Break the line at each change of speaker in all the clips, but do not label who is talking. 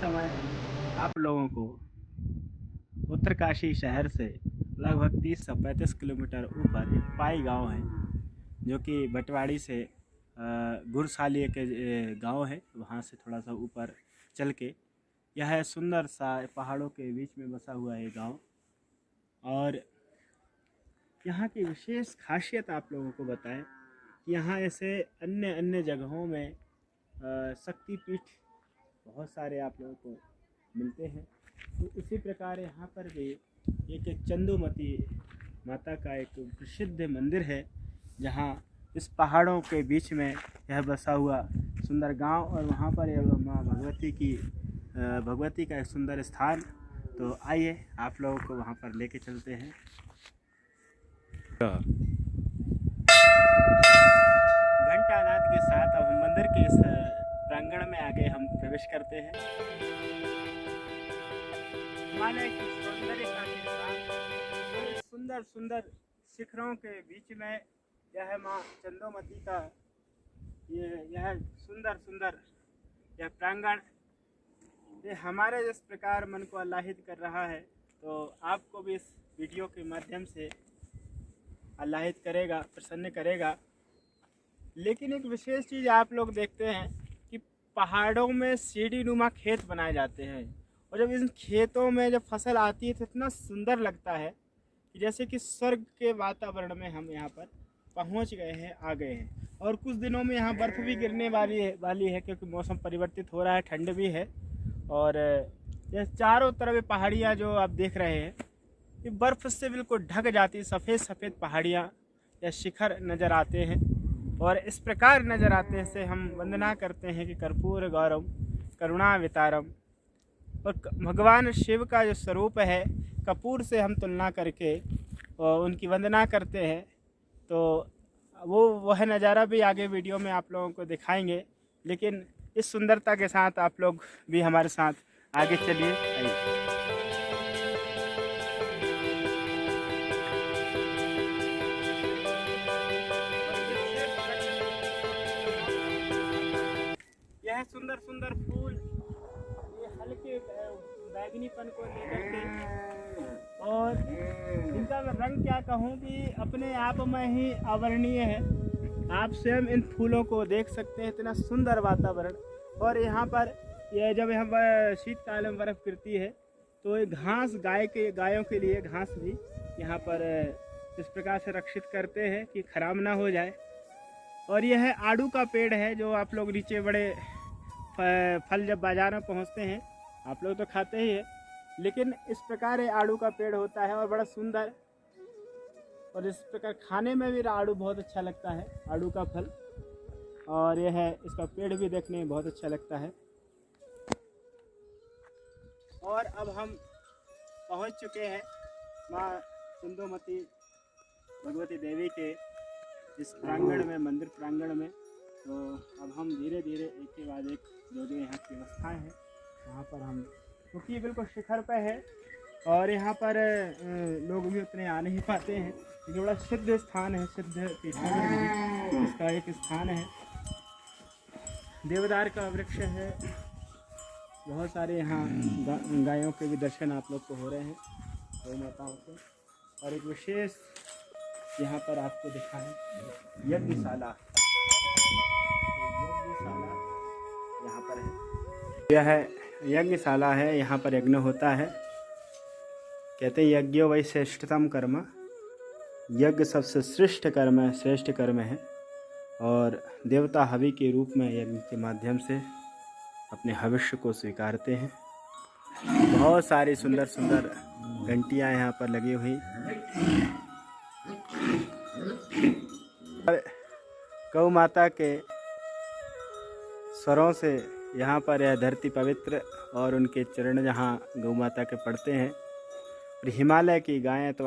समय आप लोगों को उत्तरकाशी शहर से लगभग 30 से 35 किलोमीटर ऊपर एक पाई गांव है, जो कि बटवाड़ी से गुरसाली के गांव है। वहां से थोड़ा सा ऊपर चल के यह सुंदर सा पहाड़ों के बीच में बसा हुआ है गांव। और यहाँ की विशेष खासियत आप लोगों को बताएं कि यहाँ ऐसे अन्य अन्य जगहों में शक्तिपीठ बहुत सारे आप लोगों को मिलते हैं, तो इसी प्रकार यहाँ पर भी एक चंदूमती माता का एक प्रसिद्ध मंदिर है, जहाँ इस पहाड़ों के बीच में यह बसा हुआ सुंदर गांव और वहाँ पर माँ भगवती का एक सुंदर स्थान। तो आइए आप लोगों को वहाँ पर लेके चलते हैं। घंटानाद के साथ अब हम मंदिर के इस प्रांगण में आगे हम प्रवेश करते हैं। हिमालय की सौंदर्यता के साथ सुंदर सुंदर शिखरों के बीच में यह माँ चंदूमती का यह सुंदर सुंदर यह प्रांगण ये हमारे जिस प्रकार मन को आह्लादित कर रहा है, तो आपको भी इस वीडियो के माध्यम से आह्लादित करेगा, प्रसन्न करेगा। लेकिन एक विशेष चीज़ आप लोग देखते हैं कि पहाड़ों में सीढ़ी नुमा खेत बनाए जाते हैं, और जब इन खेतों में जब फसल आती है तो इतना सुंदर लगता है कि जैसे कि स्वर्ग के वातावरण में हम यहाँ पर पहुँच गए हैं, आ गए हैं। और कुछ दिनों में यहाँ बर्फ़ भी गिरने वाली है क्योंकि मौसम परिवर्तित हो रहा है, ठंड भी है। और यह चारों तरफ पहाड़ियाँ जो आप देख रहे हैं ये बर्फ़ से बिल्कुल ढक जाती, सफ़ेद सफ़ेद पहाड़ियाँ या शिखर नज़र आते हैं। और इस प्रकार नज़र आते से हम वंदना करते हैं कि कर्पूर गौरम करुणावतारम। और भगवान शिव का जो स्वरूप है कपूर से हम तुलना करके और उनकी वंदना करते हैं। तो वह नज़ारा भी आगे वीडियो में आप लोगों को दिखाएंगे, लेकिन इस सुंदरता के साथ आप लोग भी हमारे साथ आगे चलिए। यह सुंदर सुंदर फूल ये हल्के बैगनीपन को लेकर के, और इनका रंग क्या कहूँ कि अपने आप में ही अवर्णीय है। आप स्वयं इन फूलों को देख सकते हैं, इतना सुंदर वातावरण। और यहाँ पर यह जब यहाँ शीतकाल में बर्फ़ गिरती है तो ये घास गायों के लिए घास भी यहाँ पर इस प्रकार से रक्षित करते हैं कि खराब ना हो जाए। और यह आड़ू का पेड़ है, जो आप लोग नीचे बड़े फल जब बाज़ार में पहुँचते हैं आप लोग तो खाते ही है, लेकिन इस प्रकार ये आड़ू का पेड़ होता है और बड़ा सुंदर। और इस प्रकार खाने में भी आड़ू बहुत अच्छा लगता है, आड़ू का फल। और यह है इसका पेड़ भी देखने में बहुत अच्छा लगता है। और अब हम पहुंच चुके हैं माँ चंदूमती भगवती देवी के इस प्रांगण में, मंदिर प्रांगण में। तो अब हम धीरे धीरे एक के बाद एक जो जो यहाँ की व्यवस्थाएँ हैं वहाँ पर हम, क्योंकि बिल्कुल शिखर पर है और यहाँ पर लोग भी उतने आ नहीं पाते हैं, क्योंकि बड़ा सिद्ध स्थान है, सिद्ध पीठों में इसका एक स्थान है। देवदार का वृक्ष है, बहुत सारे यहाँ गायों के भी दर्शन आप लोग को हो रहे हैं, गौ माताओं के। और एक विशेष यहाँ पर आपको दिखाएं यज्ञशाला, यहाँ पर है। यह यज्ञशाला है, यहाँ पर यज्ञ होता है। कहते हैं यज्ञो वही श्रेष्ठतम कर्म, यज्ञ सबसे श्रेष्ठ कर्म है, श्रेष्ठ कर्म है। और देवता हवि के रूप में यज्ञ के माध्यम से अपने भविष्य को स्वीकारते हैं। बहुत सारी सुंदर सुंदर घंटियाँ यहाँ पर लगी हुई। गौ माता के स्वरों से यहाँ पर यह धरती पवित्र, और उनके चरण जहाँ गौ माता के पड़ते हैं। और हिमालय की गायें तो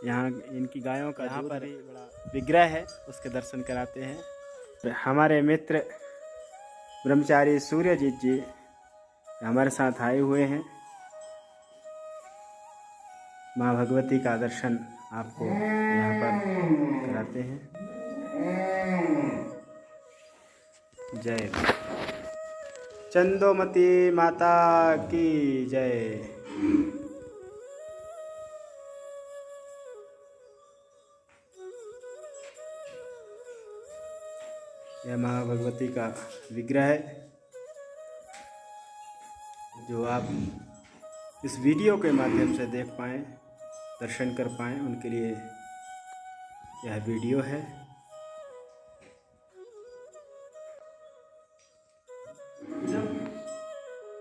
यहाँ इनकी गायों का यहाँ पर बड़ा विग्रह है, उसके दर्शन कराते हैं। हमारे मित्र ब्रह्मचारी सूर्यजीत जी हमारे साथ आए हुए हैं। माँ भगवती का दर्शन आपको यहाँ पर कराते हैं। जय। चंदोमती माता की जय। यह माँ भगवती का विग्रह है जो आप इस वीडियो के माध्यम से देख पाएँ, दर्शन कर पाएँ, उनके लिए यह वीडियो है।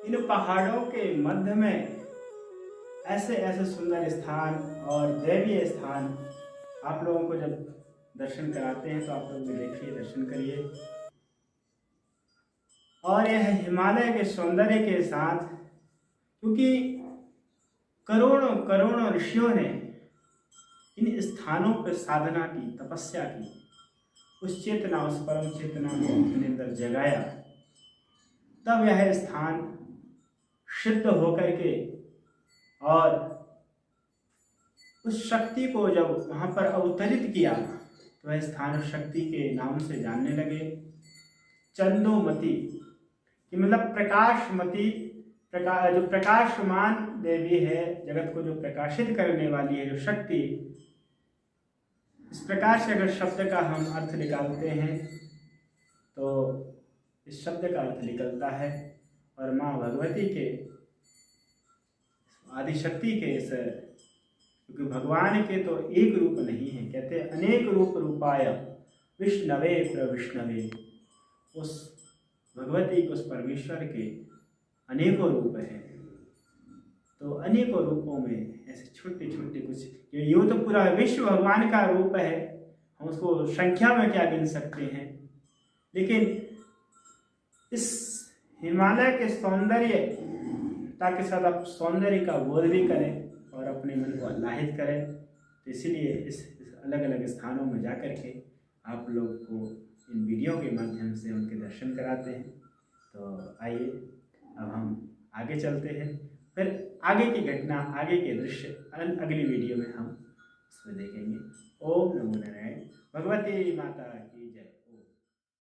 इन पहाड़ों के मध्य में ऐसे ऐसे सुंदर स्थान और दैवीय स्थान आप लोगों को जब दर्शन कराते हैं तो आप लोग भी देखिए, दर्शन करिए। और यह हिमालय के सौंदर्य के साथ, क्योंकि करोड़ों करोड़ों ऋषियों ने इन स्थानों पर साधना की, तपस्या की, उस चेतना, उस परम चेतना को अपने अंदर जगाया, तब यह स्थान सिद्ध होकर के और उस शक्ति को जब वहाँ पर अवतरित किया तो वह स्थान उस शक्ति के नाम से जानने लगे। चंदोमती कि मतलब प्रकाशमती, जो प्रकाशमान देवी है, जगत को जो प्रकाशित करने वाली है जो शक्ति। इस प्रकार से अगर शब्द का हम अर्थ निकालते हैं तो इस शब्द का अर्थ निकलता है और माँ भगवती के, आदिशक्ति के इस, क्योंकि भगवान के तो एक रूप नहीं है, कहते अनेक रूप रूपाय विष्णवे प्रविष्णवे। उस भगवती को, उस परमेश्वर के अनेकों रूप हैं। तो अनेकों रूपों में ऐसे छोटे छोटे कुछ, ये तो पूरा विश्व भगवान का रूप है, हम उसको संख्या में क्या गिन सकते हैं। लेकिन इस हिमालय के सौंदर्य ताकि साथ आप सौंदर्य का बोध भी करें और अपने मन को आह्लादित करें, तो इसीलिए इस अलग अलग स्थानों में जा कर के आप लोग को इन वीडियो के माध्यम से उनके दर्शन कराते हैं। तो आइए अब हम आगे चलते हैं, फिर आगे की घटना, आगे के दृश्य अगली वीडियो में हम उसमें देखेंगे। ओम नमो नारायण। भगवती माता की